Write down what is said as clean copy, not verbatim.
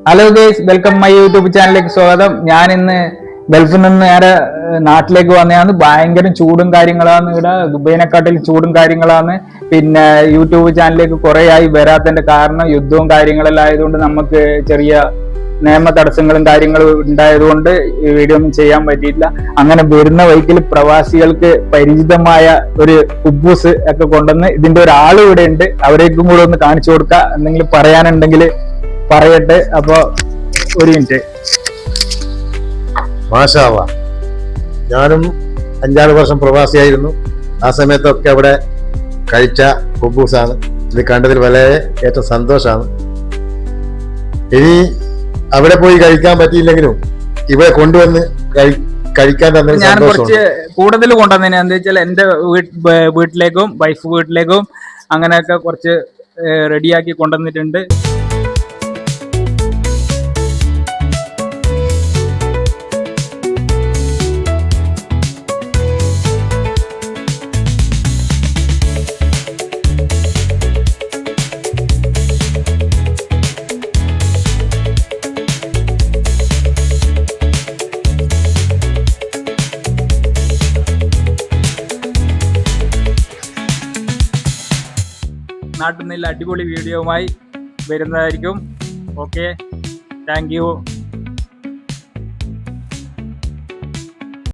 Hello guys, welcome my YouTube ചാനലിലേക്ക് സ്വാഗതം. ഞാൻ ഇന്ന് ഗൾഫിൽ നിന്ന് നേരെ നാട്ടിലേക്ക് വന്നതാണ്. ഭയങ്കര ചൂടും കാര്യങ്ങളാണ് ഇവിടെ, ദുബൈനെക്കാട്ടിൽ ചൂടും കാര്യങ്ങളാണ്. പിന്നെ യൂട്യൂബ് ചാനലിലേക്ക് കുറെ ആയി വരാത്തതിന്റെ കാരണം യുദ്ധവും കാര്യങ്ങളെല്ലാം ആയതുകൊണ്ട് നമുക്ക് ചെറിയ നിയമ തടസ്സങ്ങളും കാര്യങ്ങളും ഉണ്ടായതുകൊണ്ട് ഈ വീഡിയോ ഒന്നും ചെയ്യാൻ പറ്റിയിട്ടില്ല. അങ്ങനെ വരുന്ന വഴിക്കിൽ പ്രവാസികൾക്ക് പരിചിതമായ ഒരു കുബൂസ് ഒക്കെ കൊണ്ടുവന്ന് ഇതിന്റെ ഒരാൾ ഇവിടെ ഉണ്ട്, അവരേക്കും കൂടെ ഒന്ന് കാണിച്ചു കൊടുക്കുക. എന്തെങ്കിലും പറയാനുണ്ടെങ്കിൽ പറയട്ടെ. അപ്പൊ ഒരു മിനിറ്റ്. മാഷാ അല്ലാഹ്, ഞാനും 5-6 വർഷം പ്രവാസിയായിരുന്നു. ആ സമയത്തൊക്കെ അവിടെ കഴിച്ച കുബൂസാണ്. ഇത് കണ്ടതിൽ വളരെ ഏറ്റവും സന്തോഷമാണ്. ഇനി അവിടെ പോയി കഴിക്കാൻ പറ്റിയില്ലെങ്കിലും ഇവിടെ കൊണ്ടുവന്ന് കഴിക്കാൻ തന്നെ ഞാൻ കുറച്ച് കൂടുതൽ കൊണ്ടുവന്നതിന് എന്താ വെച്ചാൽ എന്റെ വീട്ടിലേക്കും വൈഫ് വീട്ടിലേക്കും അങ്ങനെയൊക്കെ കുറച്ച് റെഡിയാക്കി കൊണ്ടുവന്നിട്ടുണ്ട്. നാട്ടിൽ നിന്നുള്ള അടിപൊളി വീഡിയോയുമായി വരുന്നതായിരിക്കും. Okay, thank you.